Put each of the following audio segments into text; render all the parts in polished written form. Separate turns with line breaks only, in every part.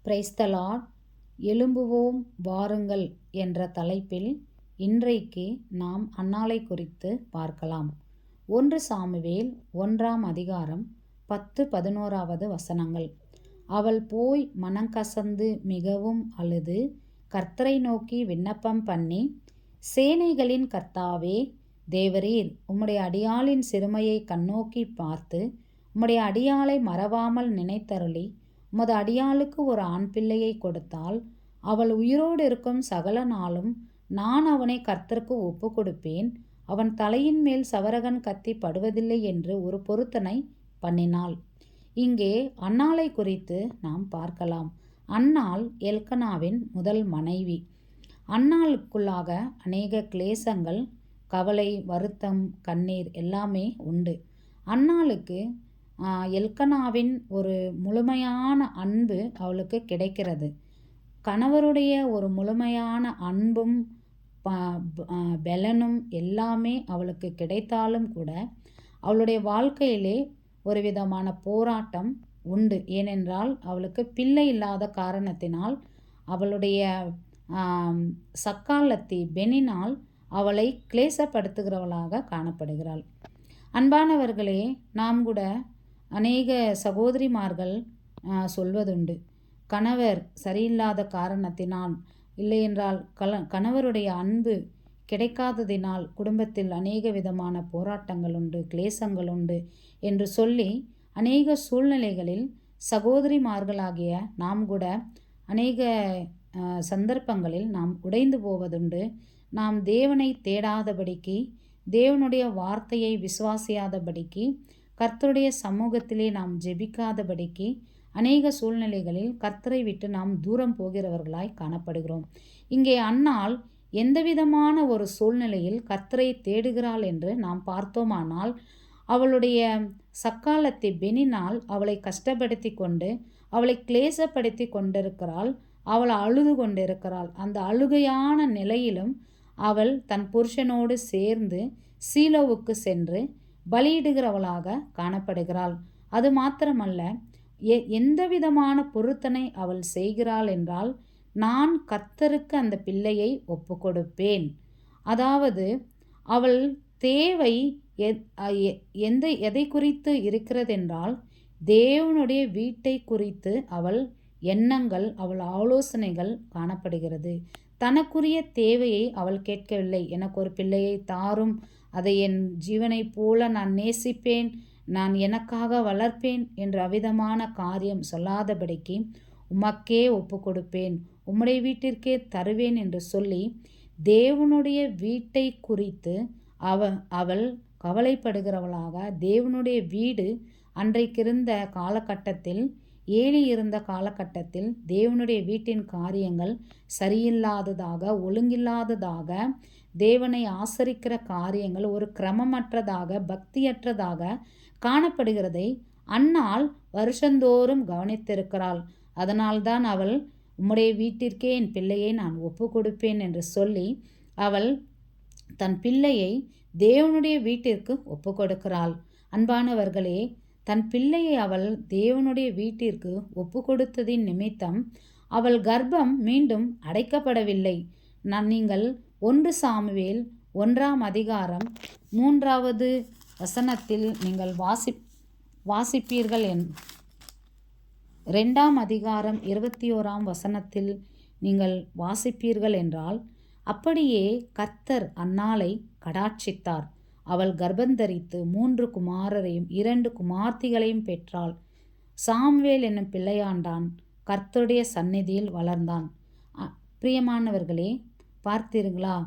Praise the Lord. எழும்புவோம் வாருங்கள் என்ற தலைப்பில் இன்றைக்கு நாம் அன்னாளை குறித்து பார்க்கலாம். 1 சாமுவேல் 1ஆம் அதிகாரம் 10-11 வசனங்கள். அவள் போய் மனங்கசந்து மிகவும் அழுது கர்த்தரை நோக்கி விண்ணப்பம் பண்ணி, சேனைகளின் கர்த்தாவே தேவரீர் உம்முடைய அடியாளின் சிறுமையை கண்ணோக்கி பார்த்து உம்முடைய அடியாளை மறவாமல் நினைத்தருளி உமது அடியாளுக்கு ஒரு ஆண் பிள்ளையை கொடுத்தால் அவள் உயிரோடு இருக்கும் சகல நாளும் நான் அவனை கர்த்தருக்கு ஒப்பு கொடுப்பேன், அவன் தலையின் மேல் சவரகன் கத்தி படுவதில்லை என்று ஒரு பொருத்தனை பண்ணினாள். இங்கே அன்னாளை குறித்து நாம் பார்க்கலாம். அன்னாள் எல்கனாவின் முதல் மனைவி. அன்னாளுக்குள்ளாக அநேக கிளேசங்கள், கவலை, வருத்தம், கண்ணீர் எல்லாமே உண்டு. அன்னாளுக்கு எல்கனாவின் ஒரு முழுமையான அன்பு அவளுக்கு கிடைக்கிறது. கணவருடைய ஒரு முழுமையான அன்பும் பலனும் எல்லாமே அவளுக்கு கிடைத்தாலும் கூட அவளுடைய வாழ்க்கையிலே ஒரு விதமான போராட்டம் உண்டு. ஏனென்றால் அவளுக்கு பிள்ளை இல்லாத காரணத்தினால் அவளுடைய சக்காலத்தி பெனினால் அவளை கிளேசப்படுத்துகிறவளாக காணப்படுகிறாள். அன்பானவர்களே, நாம் கூட அநேக சகோதரிமார்கள் சொல்வதுண்டு, கணவர் சரியில்லாத காரணத்தினால் இல்லையென்றால் கணவருடைய அன்பு கிடைக்காததினால் குடும்பத்தில் அநேக விதமான போராட்டங்கள் உண்டு, கிளேசங்கள் உண்டு என்று சொல்லி அநேக சூழ்நிலைகளில் சகோதரிமார்களாகிய நாம் கூட அநேக சந்தர்ப்பங்களில் நாம் உடைந்து போவதுண்டு. நாம் தேவனை தேடாதபடிக்கு, தேவனுடைய வார்த்தையை விசுவாசியாதபடிக்கு, கர்த்தருடைய சமூகத்திலே நாம் ஜெபிக்காதபடிக்கு அநேக சூழ்நிலைகளில் கர்த்தரை விட்டு நாம் தூரம் போகிறவர்களாய் காணப்படுகிறோம். இங்கே அன்னாள் எந்தவிதமான ஒரு சூழ்நிலையில் கர்த்தரை தேடுகிறாள் என்று நாம் பார்த்தோமானால், அவளுடைய சக்காலத்தை பெனினால் அவளை கஷ்டப்படுத்தி கொண்டு அவளை கிளேசப்படுத்தி கொண்டிருக்கிறாள். அவள் அழுது கொண்டிருக்கிறாள். அந்த அழுகையான நிலையிலும் அவள் தன் புருஷனோடு சேர்ந்து சீலோவுக்கு சென்று பலியிடுகிறவளாக காணப்படுகிறாள். அது மாத்திரமல்ல, எந்த விதமான பொருத்தனை அவள் செய்கிறாள் என்றால், நான் கர்த்தருக்கு அந்த பிள்ளையை ஒப்பு கொடுப்பேன். அதாவது அவள் தேவை எதை குறித்து இருக்கிறதென்றால், தேவனுடைய வீட்டை குறித்து அவள் எண்ணங்கள், அவள் ஆலோசனைகள் காணப்படுகிறது. தனக்குரிய தேவையை அவள் கேட்கவில்லை. எனக்கு ஒரு பிள்ளையை தாரும், அதை என் ஜீவனைப் போல நான் நேசிப்பேன், நான் எனக்காக வளர்ப்பேன் என்று அவ்விதமான காரியம் சொல்லாதபடிக்கு உமக்கே ஒப்பு கொடுப்பேன், உம்முடைய வீட்டிற்கே தருவேன் என்று சொல்லி தேவனுடைய வீட்டை குறித்து அவள் கவலைப்படுகிறவளாக, தேவனுடைய வீடு அன்றைக்கிருந்த காலகட்டத்தில், ஏலி இருந்த காலகட்டத்தில் தேவனுடைய வீட்டின் காரியங்கள் சரியில்லாததாக, ஒழுங்கில்லாததாக, தேவனை ஆசரிக்கிற காரியங்கள் ஒரு கிரமமற்றதாக, பக்தியற்றதாக காணப்படுகிறதை அன்னாள் வருஷந்தோறும் கவனித்திருக்கிறாள். அதனால்தான் அவள் உம்முடைய வீட்டிற்கே என் பிள்ளையை நான் ஒப்பு கொடுப்பேன் என்று சொல்லி அவள் தன் பிள்ளையை தேவனுடைய வீட்டிற்கு ஒப்பு கொடுக்கிறாள். அன்பானவர்களே, தன் பிள்ளையை அவள் தேவனுடைய வீட்டிற்கு ஒப்பு கொடுத்ததின் நிமித்தம் அவள் கர்ப்பம் மீண்டும் அடைக்கப்படவில்லை. நீங்கள் 1 சாமுவேல் 1ஆம் அதிகாரம் 3வது வசனத்தில் நீங்கள் வாசிப்பீர்கள். 2ஆம் அதிகாரம் 21ஆம் வசனத்தில் நீங்கள் வாசிப்பீர்கள் என்றால், அப்படியே கர்த்தர் அன்னாளை கடாட்சித்தார். அவள் கர்ப்பந்தரித்து 3 குமாரரையும் 2 குமார்த்திகளையும் பெற்றாள். சாமுவேல் என்னும் பிள்ளையாண்டான், கர்த்தருடைய சந்நிதியில் வளர்ந்தான். பிரியமானவர்களே, பார்த்தீர்களா?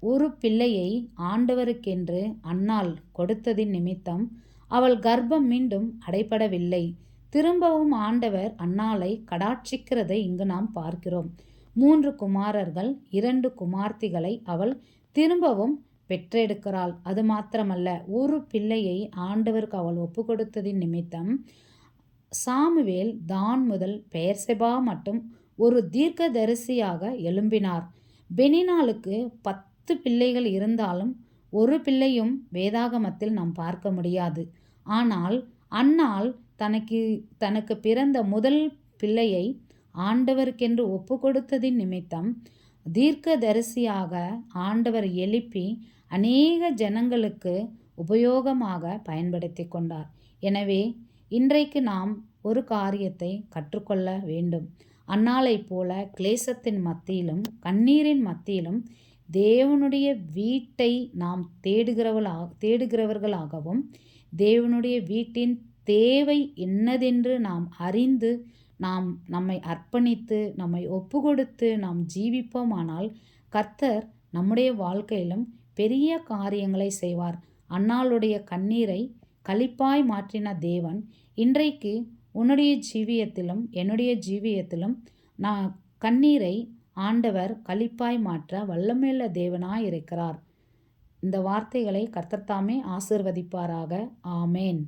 ஒரு பிள்ளையை ஆண்டவருக்கென்று அன்னாள் கொடுத்ததின் நிமித்தம் அவள் கர்ப்பம் மீண்டும் அடைபடவில்லை. திரும்பவும் ஆண்டவர் அன்னாளை கடாட்சிக்கிறதை இங்கு நாம் பார்க்கிறோம். 3 குமாரர்கள் 2 குமார்த்திகளை அவள் திரும்பவும் பெற்றெடுக்கிறாள். அது மாத்திரமல்ல, ஒரு பிள்ளையை ஆண்டவருக்கு அவள் ஒப்பு கொடுத்ததின் நிமித்தம் சாமுவேல் தான் முதல் பெயர்செபா மட்டும் ஒரு தீர்க்கதரிசியாக எழும்பினார். பெனினாளுக்கு 10 பிள்ளைகள் இருந்தாலும் ஒரு பிள்ளையும் வேதாகமத்தில் நாம் பார்க்க முடியாது. ஆனால் அன்னாள் தனக்கு பிறந்த முதல் பிள்ளையை ஆண்டவருக்கென்று ஒப்பு கொடுத்ததின் நிமித்தம் தீர்க்கதரிசியாக ஆண்டவர் எழுப்பி அநேக ஜனங்களுக்கு உபயோகமாக பயன்படுத்தி கொண்டார். எனவே இன்றைக்கு நாம் ஒரு காரியத்தை கற்றுக்கொள்ள வேண்டும். அன்னாளைப் போல கிளேசத்தின் மத்தியிலும் கண்ணீரின் மத்தியிலும் தேவனுடைய வீட்டை நாம் தேடுகிறவர்களாகவும் தேவனுடைய வீட்டின் தேவை என்னதென்று நாம் அறிந்து நம்மை அர்ப்பணித்து நம்மை ஒப்பு கொடுத்து நாம் ஜீவிப்போமானால் கர்த்தர் நம்முடைய வாழ்க்கையிலும் பெரிய காரியங்களை செய்வார். அன்னாளுடைய கண்ணீரை களிப்பாய் மாற்றின தேவன் இன்றைக்கு உன்னுடைய ஜீவியத்திலும் என்னுடைய ஜீவியத்திலும் கண்ணீரை ஆண்டவர் களிப்பாய் மாற்ற வல்லமையுள்ள தேவனாய் இருக்கிறார். இந்த வார்த்தைகளை கர்த்தர் தாமே ஆசீர்வதிப்பாராக. ஆமேன்.